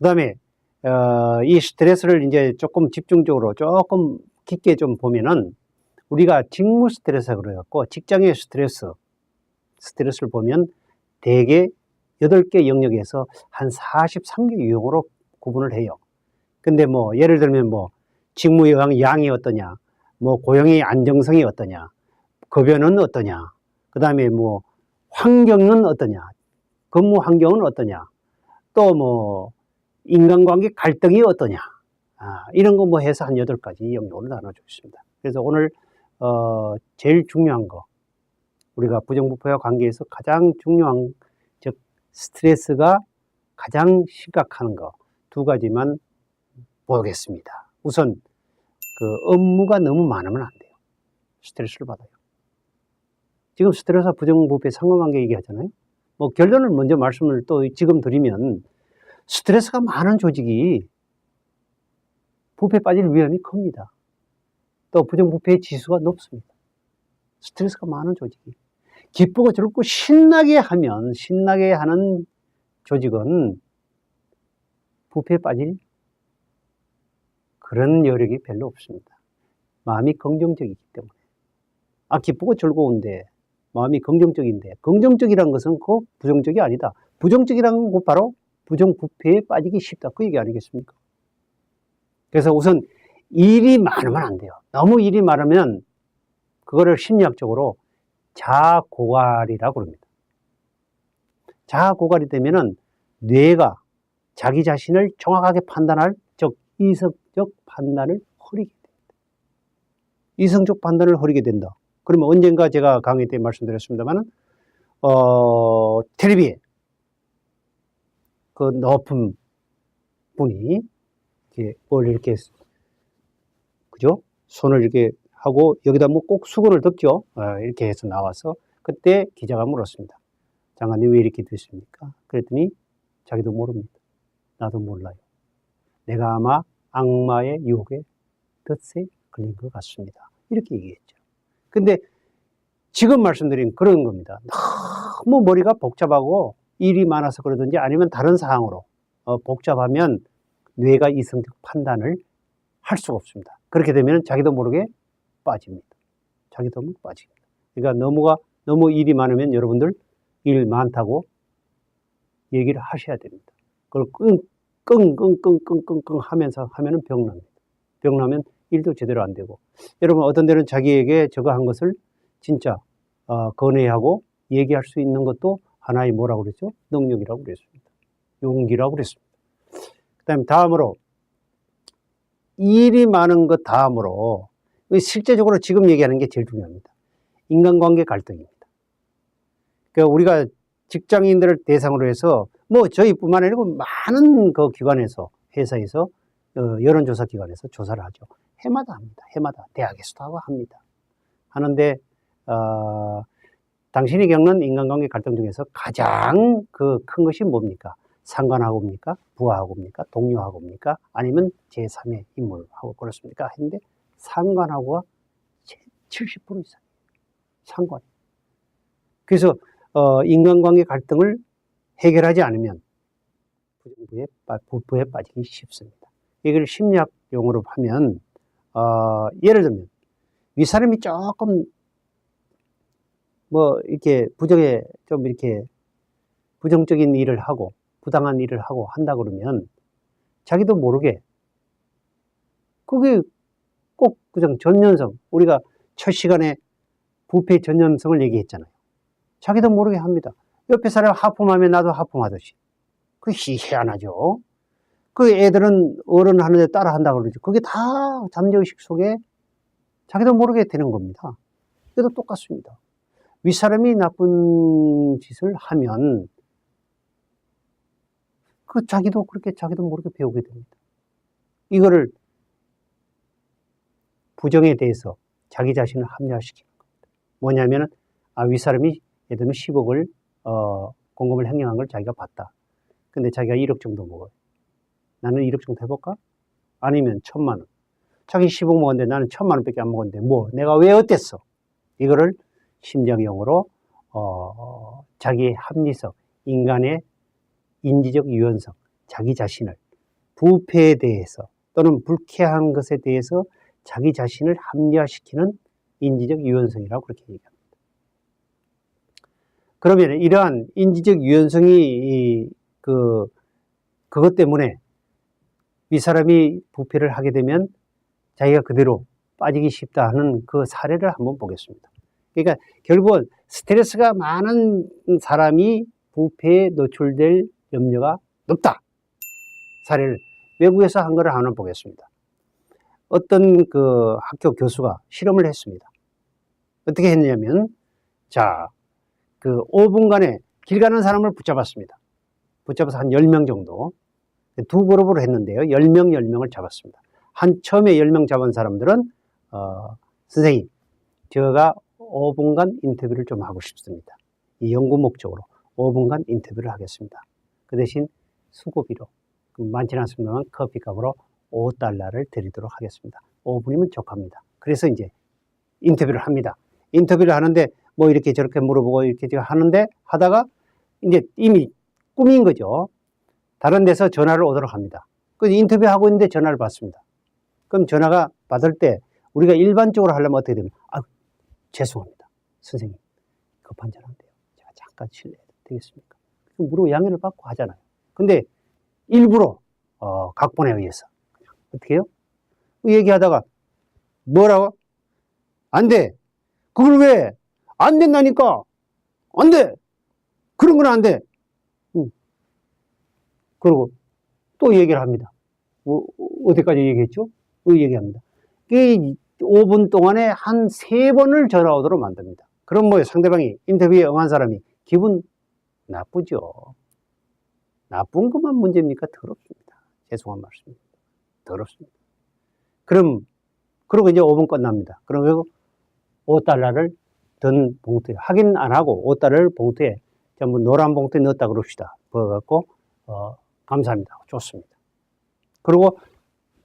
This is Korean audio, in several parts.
그 다음에, 이 스트레스를 이제 조금 집중적으로 조금 깊게 좀 보면은 우리가 직무 스트레스 그래갖고 직장의 스트레스를 보면 대개 8개 영역에서 한 43개 유형으로 구분을 해요. 근데 뭐 예를 들면 뭐 직무 양이 어떠냐, 뭐 고용의 안정성이 어떠냐, 급여는 어떠냐, 그 다음에 뭐 환경은 어떠냐, 근무 환경은 어떠냐, 또 뭐 인간관계 갈등이 어떠냐, 이런 거 뭐 해서 한 8가지 영역으로 나눠주고 있습니다. 그래서 오늘 제일 중요한 거, 우리가 부정부패와 관계에서 가장 중요한, 즉 스트레스가 가장 심각한 거 2가지만 보겠습니다. 우선 그 업무가 너무 많으면 안 돼요. 스트레스를 받아요. 지금 스트레스와 부정부패 상관관계 얘기하잖아요. 뭐 결론을 먼저 말씀을 또 지금 드리면 스트레스가 많은 조직이 부패에 빠질 위험이 큽니다. 또 부정부패의 지수가 높습니다. 스트레스가 많은 조직이. 기쁘고 즐겁고 신나게 하는 조직은 부패에 빠질 그런 여력이 별로 없습니다. 마음이 긍정적이기 때문에. 기쁘고 즐거운데, 마음이 긍정적인데, 긍정적이라는 것은 그 부정적이 아니다. 부정적이라는 건 바로 부정부패에 빠지기 쉽다. 그 얘기 아니겠습니까? 그래서 우선 일이 많으면 안 돼요. 너무 일이 많으면 그거를 심리학적으로 자아고갈이라고 그럽니다. 자아고갈이 되면은 뇌가 자기 자신을 정확하게 판단할, 즉 이성적 판단을 흐리게 됩니다. 이성적 판단을 흐리게 된다. 그러면 언젠가 제가 강의 때 말씀드렸습니다만은 텔레비에 그 높은 분이 뭘 이렇게, 그죠? 손을 이렇게 하고 여기다 뭐 꼭 수건을 덮죠. 이렇게 해서 나와서 그때 기자가 물었습니다. 장관님 왜 이렇게 됐습니까? 그랬더니 자기도 모릅니다. 나도 몰라요. 내가 아마 악마의 유혹에 덫에 걸린 것 같습니다. 이렇게 얘기했죠. 근데 지금 말씀드린 그런 겁니다. 너무 머리가 복잡하고 일이 많아서 그러든지 아니면 다른 상황으로 복잡하면 뇌가 이성적 판단을 할 수가 없습니다. 그렇게 되면 자기도 모르게 빠집니다. 자기도 모르게 빠집니다. 그러니까 너무 일이 많으면 여러분들 일 많다고 얘기를 하셔야 됩니다. 그걸 끙끙 하면서 하면은 병납니다. 병나면 일도 제대로 안 되고. 여러분 어떤 데는 자기에게 저거 한 것을 진짜 건의하고 얘기할 수 있는 것도 하나의 뭐라고 그랬죠? 능력이라고 그랬습니다. 용기라고 그랬습니다. 그 다음에 다음으로 일이 많은 것 다음으로 실제적으로 지금 얘기하는 게 제일 중요합니다. 인간관계 갈등입니다. 그러니까 우리가 직장인들을 대상으로 해서 뭐 저희뿐만 아니고 많은 그 기관에서, 회사에서, 여론조사 기관에서 조사를 하죠. 해마다 합니다. 해마다. 대학에서도 하고 합니다. 하는데 당신이 겪는 인간관계 갈등 중에서 가장 그 큰 것이 뭡니까? 상관하고입니까? 부하하고입니까? 동료하고입니까? 아니면 제3의 인물하고 그렇습니까? 했는데 상관하고가 70% 이상. 상관. 그래서 인간관계 갈등을 해결하지 않으면 부부에 빠지기 쉽습니다. 이걸 심리학 용어로 하면 예를 들면 윗사람이 조금 뭐 이렇게 부정적인 일을 하고 부당한 일을 하고 한다 그러면 자기도 모르게 그게 꼭 그냥 전염성, 우리가 첫 시간에 부패 전염성을 얘기했잖아요. 자기도 모르게 합니다. 옆에 사람 하품하면 나도 하품하듯이. 그게 희한하죠. 그 애들은 어른 하는데 따라 한다고 그러죠. 그게 다 잠재의식 속에 자기도 모르게 되는 겁니다. 이것도 똑같습니다. 윗사람이 나쁜 짓을 하면 그 자기도 그렇게 자기도 모르게 배우게 됩니다. 이거를 부정에 대해서 자기 자신을 합리화시키는 겁니다. 뭐냐면은 윗사람이 예를 들면 10억을 공금을 횡령한 걸 자기가 봤다. 근데 자기가 1억 정도 먹어요. 나는 1억 정도 해볼까? 아니면 1,000만 원. 자기 10억 먹었는데 나는 1,000만 원밖에 안 먹었는데 내가 왜 어땠어? 이거를 심리학용어로 자기의 합리성, 인간의 인지적 유연성, 자기 자신을 부패에 대해서 또는 불쾌한 것에 대해서 자기 자신을 합리화시키는 인지적 유연성이라고 그렇게 얘기합니다. 그러면 이러한 인지적 유연성이 그것 때문에 이 사람이 부패를 하게 되면 자기가 그대로 빠지기 쉽다 하는 그 사례를 한번 보겠습니다. 그러니까 결국은 스트레스가 많은 사람이 부패에 노출될 염려가 높다. 사례를 외국에서 한 거를 하나 보겠습니다. 어떤 그 학교 교수가 실험을 했습니다. 어떻게 했냐면, 자, 그 5분간에 길 가는 사람을 붙잡았습니다. 붙잡아서 한 10명 정도. 두 그룹으로 했는데요. 10명, 10명을 잡았습니다. 처음에 10명 잡은 사람들은, 선생님, 제가 5분간 인터뷰를 좀 하고 싶습니다. 이 연구 목적으로 5분간 인터뷰를 하겠습니다. 그 대신 수고비로, 많지는 않습니다만 커피값으로 $5를 드리도록 하겠습니다. 5분이면 족합니다. 그래서 이제 인터뷰를 합니다. 인터뷰를 하는데 뭐 이렇게 저렇게 물어보고 이렇게 하는데 하다가 이제 이미 꿈인 거죠. 다른 데서 전화를 오도록 합니다. 그 인터뷰하고 있는데 전화를 받습니다. 그럼 전화가 받을 때 우리가 일반적으로 하려면 어떻게 되면, 죄송합니다. 선생님, 급한 전화인데요. 제가 잠깐 실례해도 되겠습니까? 물어 양해를 받고 하잖아요. 근데 일부러 각본에 의해서 어떻게 해요? 얘기하다가 뭐라고? 안 돼. 그걸 왜? 안 된다니까. 안 돼. 그런 건 안 돼. 그리고 또 얘기를 합니다. 어디까지 얘기했죠? 얘기합니다. 이 5분 동안에 한 3번을 전화 오도록 만듭니다. 그럼 뭐 상대방이 인터뷰에 응한 사람이 기분 나쁘죠. 나쁜 것만 문제입니까? 더럽습니다. 죄송한 말씀입니다. 더럽습니다. 그러고 이제 5분 끝납니다. 그러면 $5를 든 봉투에, 확인 안 하고 $5를 봉투에 전부 노란 봉투에 넣었다 그럽시다. 그래갖고, 감사합니다. 좋습니다. 그리고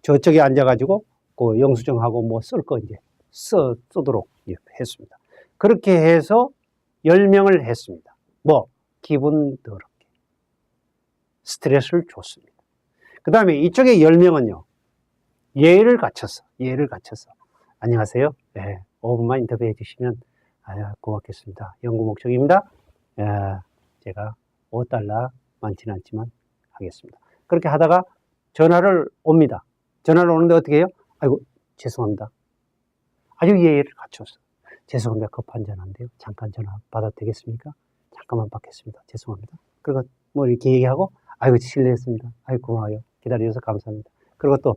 저쪽에 앉아가지고, 그 영수증하고 뭐 쓸 거 이제 쓰도록 했습니다. 그렇게 해서 10명을 했습니다. 기분 더럽게. 스트레스를 줬습니다. 그 다음에 이쪽에 10명은요, 예를 갖춰서. 안녕하세요. 네, 5분만 인터뷰해 주시면, 고맙겠습니다. 연구 목적입니다. 제가 $5 많지는 않지만 하겠습니다. 그렇게 하다가 전화를 옵니다. 전화를 오는데 어떻게 해요? 아이고, 죄송합니다. 아주 예의를 갖춰서. 죄송합니다. 급한 전화인데요. 잠깐 전화 받아도 되겠습니까? 잠깐만 받겠습니다. 죄송합니다. 그리고 뭐 이렇게 얘기하고, 아이고, 실례했습니다. 아이고, 고마워요. 기다려주셔서 감사합니다. 그리고 또,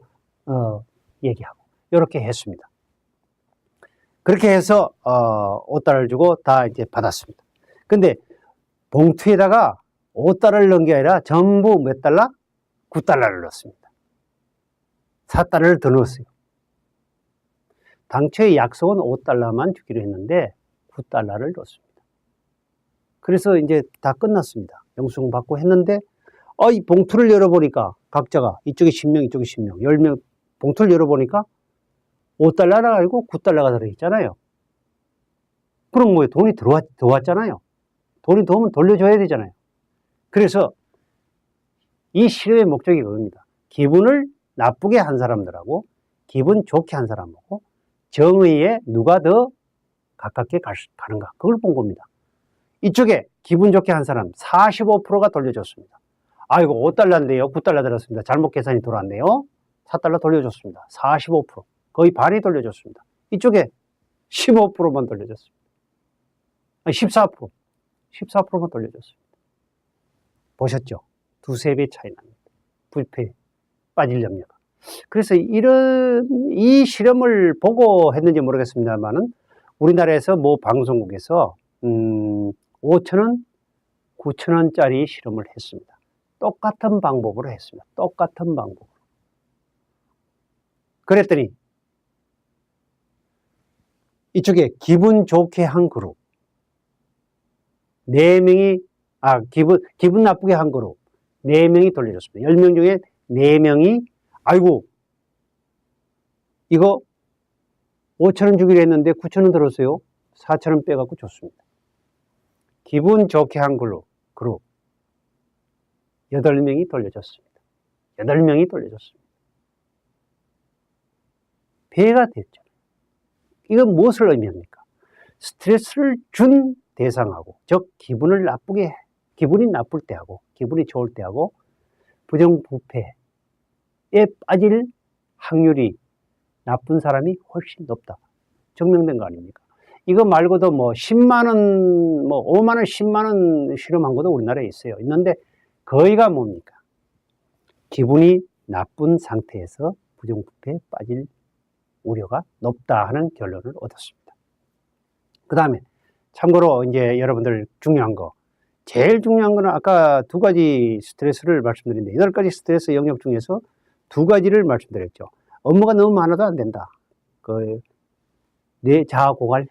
얘기하고. 이렇게 했습니다. 그렇게 해서, $5를 주고 다 이제 받았습니다. 근데 봉투에다가 $5를 넣은 게 아니라 전부 몇 달러? $9를 넣었습니다. $4를 더 넣었어요. 당초의 약속은 $5만 주기로 했는데 $9를 넣었습니다. 그래서 이제 다 끝났습니다. 영수증 받고 했는데 이 봉투를 열어보니까 각자가 이쪽에 10명, 이쪽에 10명, 10명 봉투를 열어보니까 $5가 아니고 $9가 들어있잖아요. 그럼 뭐 돈이 들어왔잖아요. 돈이 들어오면 돌려줘야 되잖아요. 그래서 이 실험의 목적이 그겁니다. 기분을 나쁘게 한 사람들하고 기분 좋게 한 사람하고 정의에 누가 더 가깝게 가는가, 그걸 본 겁니다. 이쪽에 기분 좋게 한 사람 45%가 돌려줬습니다. 아이고, $5인데요. $9 들었습니다. 잘못 계산이 돌아왔네요. $4 돌려줬습니다. 45%. 거의 반이 돌려줬습니다. 이쪽에 15%만 돌려줬습니다. 아니, 14%. 14%만 돌려줬습니다. 보셨죠? 두세 배 차이 납니다. 불패에 빠질 염려가. 그래서 이 실험을 보고 했는지 모르겠습니다만은 우리나라에서 뭐 방송국에서 5,000원, 9,000원짜리 실험을 했습니다. 똑같은 방법으로 했습니다. 똑같은 방법으로. 그랬더니 이쪽에 기분 좋게 한 그룹 4명이 기분 나쁘게 한 그룹 4명이 돌려줬습니다. 10명 중에 4명이 아이고 이거 5,000원 주기로 했는데 9,000원 들었어요. 4,000원 빼갖고 줬습니다. 기분 좋게 한 그룹 8명이 돌려줬습니다. 8명이 돌려줬습니다. 배가 됐죠. 이건 무엇을 의미합니까? 스트레스를 준 대상하고, 즉 기분이 나쁠 때하고 기분이 좋을 때하고 부정부패에 빠질 확률이 나쁜 사람이 훨씬 높다. 증명된 거 아닙니까? 이거 말고도 뭐 10만 원, 뭐 5만 원, 10만 원 실험한 것도 우리나라에 있어요. 있는데 거의가 뭡니까? 기분이 나쁜 상태에서 부정부패에 빠질 우려가 높다 하는 결론을 얻었습니다. 그 다음에 참고로 이제 여러분들 중요한 거, 제일 중요한 거는 아까 2가지 스트레스를 말씀드렸는데 8가지 스트레스 영역 중에서 2가지를 말씀드렸죠. 업무가 너무 많아도 안 된다. 뇌 자아 고갈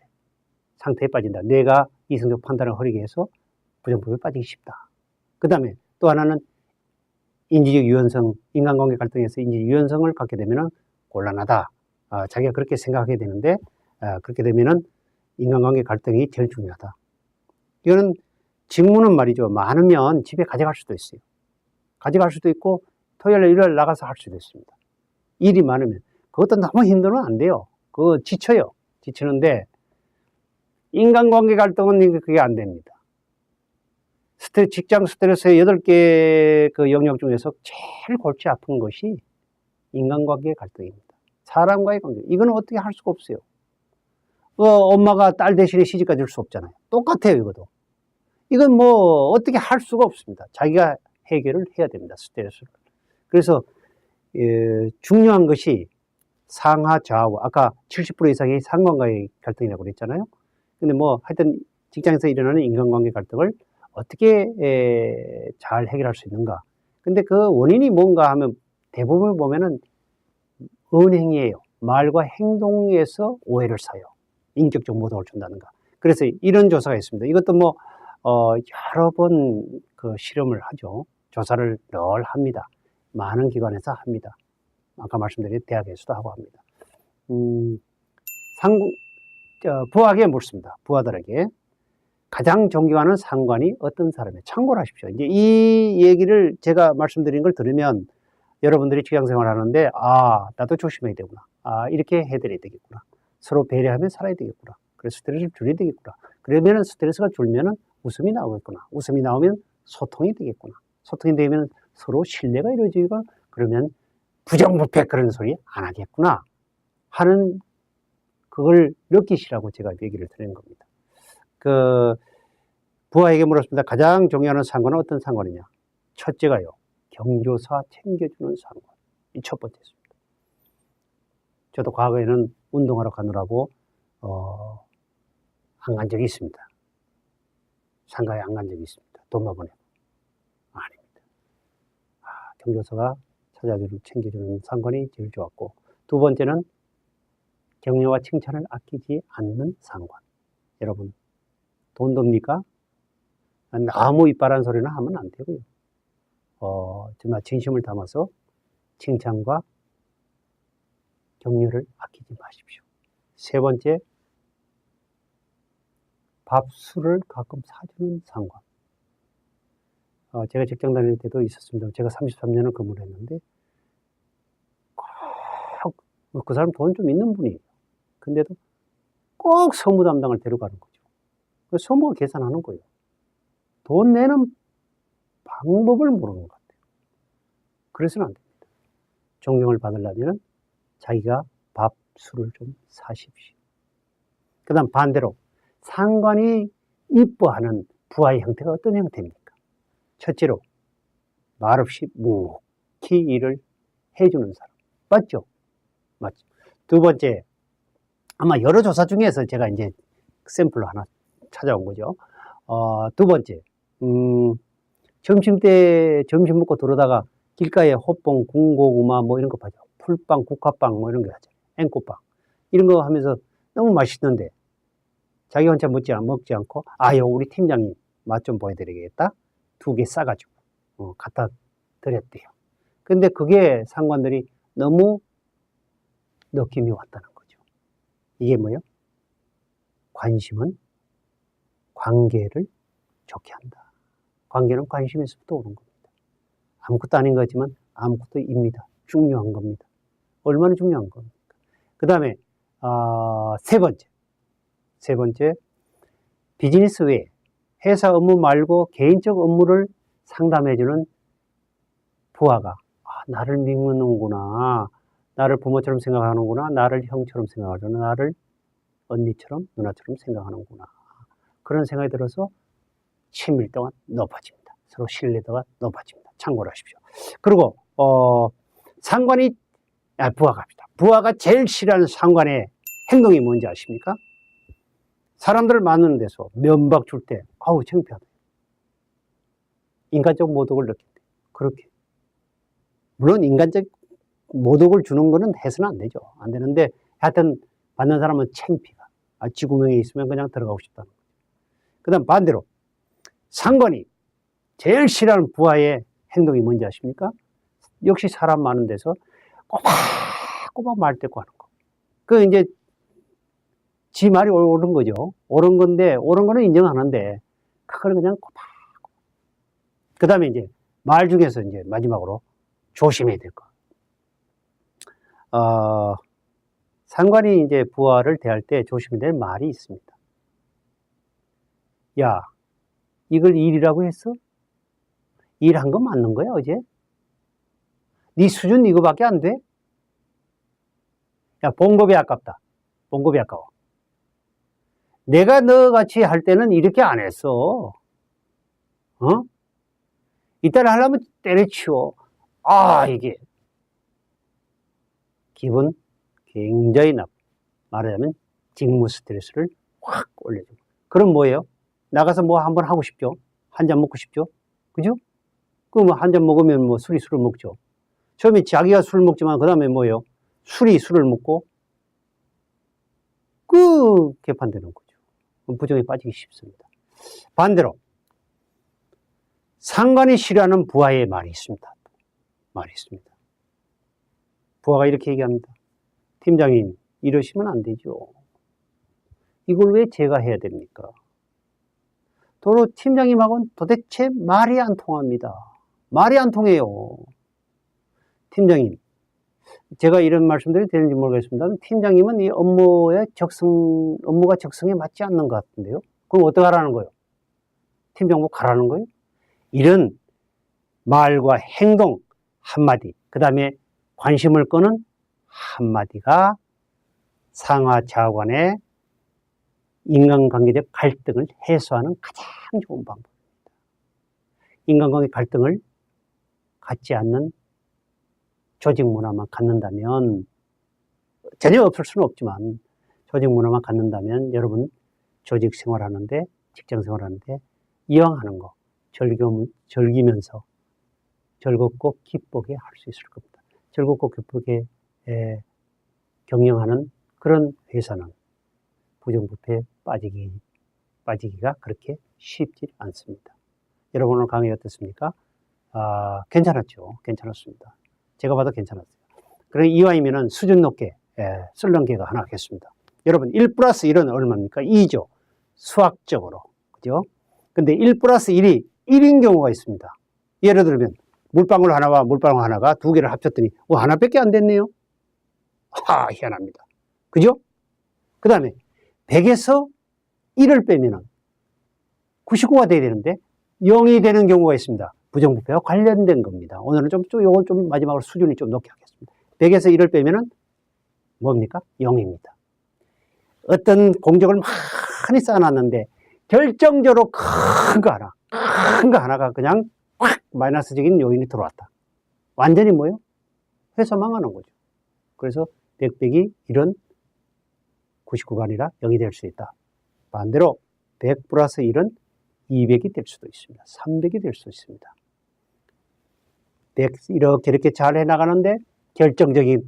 상태에 빠진다. 뇌가 이성적 판단을 흐리게 해서 부정부패에 빠지기 쉽다. 그 다음에 또 하나는 인지적 유연성, 인간관계 갈등에서 인지적 유연성을 갖게 되면 곤란하다. 자기가 그렇게 생각하게 되는데 그렇게 되면은 인간관계 갈등이 제일 중요하다. 이거는 직무는 말이죠. 많으면 집에 가져갈 수도 있어요. 가져갈 수도 있고 토요일, 일요일 나가서 할 수도 있습니다. 일이 많으면. 그것도 너무 힘들면 안 돼요. 그거 지쳐요. 지치는데 인간관계 갈등은 그게 안 됩니다. 직장 스트레스의 8개 그 영역 중에서 제일 골치 아픈 것이 인간관계 갈등입니다. 사람과의 관계. 이거는 어떻게 할 수가 없어요. 엄마가 딸 대신에 시집가 줄 수 없잖아요. 똑같아요, 이것도. 이건 뭐 어떻게 할 수가 없습니다. 자기가 해결을 해야 됩니다, 스트레스를. 그래서 중요한 것이 상하 좌우, 아까 70% 이상이 상관과의 갈등이라고 그랬잖아요. 근데 뭐 하여튼 직장에서 일어나는 인간관계 갈등을 어떻게 잘 해결할 수 있는가. 근데 그 원인이 뭔가 하면 대부분 보면은 언행이에요. 말과 행동에서 오해를 사요. 인격적 모독을 준다든가. 그래서 이런 조사가 있습니다. 이것도 뭐 여러 번 그 실험을 하죠. 조사를 늘 합니다. 많은 기관에서 합니다. 아까 말씀드린 대학에서도 하고 합니다. 부하에게 묻습니다. 부하들에게 가장 존경하는 상관이 어떤 사람이에요? 참고를 하십시오. 이제 이 얘기를 제가 말씀드린 걸 들으면 여러분들이 직장생활 하는데 나도 조심해야 되구나. 이렇게 해드려야 되겠구나. 서로 배려하면 살아야 되겠구나. 그래서 스트레스를 줄여야 되겠구나. 그러면 스트레스가 줄면 웃음이 나오겠구나. 웃음이 나오면 소통이 되겠구나. 소통이 되면 서로 신뢰가 이루어지고 그러면 부정부패 그런 소리 안 하겠구나 하는 그걸 느끼시라고 제가 얘기를 드린 겁니다. 부하에게 물었습니다. 가장 존경하는 상관은 어떤 상관이냐? 첫째가요. 경조사 챙겨주는 상관. 이 첫 번째입니다. 저도 과거에는 운동하러 가느라고 안 간 적이 있습니다. 상가에 안 간 적이 있습니다. 돈만 보내고. 아닙니다. 경조사가 찾아주는 챙겨주는 상관이 제일 좋았고, 두 번째는 격려와 칭찬을 아끼지 않는 상관. 여러분 돈 듭니까? 너무 이빨한 소리는 하면 안 되고요. 정말 진심을 담아서 칭찬과 격려를 아끼지 마십시오. 세 번째, 밥술을 가끔 사주는 상관. 제가 직장 다닐 때도 있었습니다. 제가 33년을 근무를 했는데 꼭 그 사람 돈 좀 있는 분이에요. 근데도 꼭 서무 담당을 데려가는 거죠. 서무가 계산하는 거예요. 돈 내는 방법을 모르는 것 같아요. 그래서는 안 됩니다. 존경을 받으려면 자기가 밥, 술을 좀 사십시오. 그 다음 반대로 상관이 이뻐하는 부하의 형태가 어떤 형태입니까? 첫째로 말없이 묵묵히 일을 해주는 사람. 맞죠? 맞죠. 두 번째, 아마 여러 조사 중에서 제가 이제 샘플로 하나 찾아온 거죠. 두 번째, 점심 먹고 들어다가 길가에 호빵, 군고구마 뭐 이런 거 파죠. 풀빵, 국화빵 뭐 이런 거 하죠. 앵꼬빵. 이런 거 하면서 너무 맛있는데 자기 혼자 먹지 않고 우리 팀장님 맛 좀 보여드리겠다. 2개 싸가지고 갖다 드렸대요. 근데 그게 상관들이 너무 느낌이 왔다는 거죠. 이게 뭐예요? 관심은 관계를 좋게 한다. 관계는 관심에서부터 오는 겁니다. 아무것도 아닌 거지만 아무것도 입니다. 중요한 겁니다. 얼마나 중요한 겁니까? 그 다음에 세 번째 비즈니스 외에 회사 업무 말고 개인적 업무를 상담해주는 부하가 나를 믿는구나, 나를 부모처럼 생각하는구나, 나를 형처럼 생각하는구나, 나를 언니처럼 누나처럼 생각하는구나, 그런 생각이 들어서 친밀도가 높아집니다. 서로 신뢰도가 높아집니다. 참고를 하십시오. 그리고 부하가 합니다. 부하가 제일 싫어하는 상관의 행동이 뭔지 아십니까? 사람들을 만나는 데서 면박 줄 때 아우 창피하다. 인간적 모독을 느낀대. 그렇게. 물론 인간적 모독을 주는 거는 해서는 안 되죠. 안 되는데 하여튼 받는 사람은 창피가. 지구명에 있으면 그냥 들어가고 싶다는 거죠. 그 다음 반대로 상관이 제일 싫어하는 부하의 행동이 뭔지 아십니까? 역시 사람 많은 데서 꼬박꼬박 말 대꾸 하는 거. 그 이제 지 말이 옳은 거죠. 옳은 건데, 옳은 거는 인정하는데, 그걸 그냥 꼬박꼬박. 그 다음에 이제 말 중에서 이제 마지막으로 조심해야 될 거. 상관이 이제 부하를 대할 때 조심해야 될 말이 있습니다. 야, 이걸 일이라고 했어? 일한 거 맞는 거야, 어제? 네 수준 이거밖에 안 돼? 야, 봉급이 아깝다. 봉급이 아까워. 내가 너같이 할 때는 이렇게 안 했어. 이따를 하려면 때려치워. 이게. 기분 굉장히 나빠. 말하자면 직무 스트레스를 확 올려줘. 그럼 뭐예요? 나가서 뭐 한번 하고 싶죠? 한 잔 먹고 싶죠? 그죠? 그럼 한 잔 먹으면 뭐 술을 먹죠. 처음에 자기가 술을 먹지만 그 다음에 뭐예요? 술을 먹고 개판되는 거죠. 부정에 빠지기 쉽습니다. 반대로 상관이 싫어하는 부하의 말이 있습니다. 부하가 이렇게 얘기합니다. 팀장님, 이러시면 안 되죠. 이걸 왜 제가 해야 됩니까? 도로 팀장님하고는 도대체 말이 안 통합니다. 말이 안 통해요. 팀장님, 제가 이런 말씀드려도 되는지 모르겠습니다. 팀장님은 이 업무가 적성에 맞지 않는 것 같은데요. 그럼 어떻게 하라는 거예요? 팀장님 가라는 거예요? 이런 말과 행동 한마디, 그 다음에 관심을 끄는 한마디가 상하 좌우 간의 인간관계적 갈등을 해소하는 가장 좋은 방법입니다. 인간관계 갈등을 갖지 않는 조직 문화만 갖는다면, 전혀 없을 수는 없지만 조직 문화만 갖는다면 여러분 조직 생활하는데, 직장 생활하는데 이왕 하는 거 즐기면서 즐겁고 기쁘게 할 수 있을 겁니다. 즐겁고 기쁘게 경영하는 그런 회사는 부정부패에 빠지기가 그렇게 쉽지 않습니다. 여러분 오늘 강의 어떻습니까? 괜찮았죠? 괜찮았습니다. 제가 봐도 괜찮았어요. 그럼 이왕이면은 수준 높게 썰렁개가 하나 하겠습니다. 여러분 1 플러스 1은 얼마입니까? 2죠. 수학적으로. 그죠? 근데 1 플러스 1이 1인 경우가 있습니다. 예를 들면 물방울 하나와 물방울 하나가 두 개를 합쳤더니 하나밖에 안 됐네요. 희한합니다. 그죠? 그 다음에 100에서 1을 빼면은 99가 돼야 되는데 0이 되는 경우가 있습니다. 부정부패와 관련된 겁니다. 오늘은 요건 좀 마지막으로 수준이 좀 높게 하겠습니다. 100에서 1을 빼면은 뭡니까? 0입니다. 어떤 공적을 많이 쌓아놨는데 결정적으로 큰 거 하나가 그냥 확 마이너스적인 요인이 들어왔다. 완전히 뭐예요? 회사 망하는 거죠. 그래서 100 빼기 1은 99가 아니라 0이 될 수 있다. 반대로 100 플러스 1은 200이 될 수도 있습니다. 300이 될 수도 있습니다. 100 이렇게 잘 해나가는데 결정적인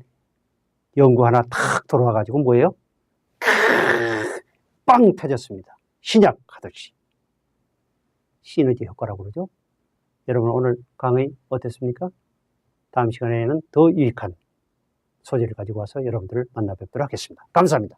연구 하나 탁 들어와가지고 뭐예요? 빵 터졌습니다. 신약하듯이. 시너지 효과라고 그러죠. 여러분 오늘 강의 어땠습니까? 다음 시간에는 더 유익한 소재를 가지고 와서 여러분들을 만나 뵙도록 하겠습니다. 감사합니다.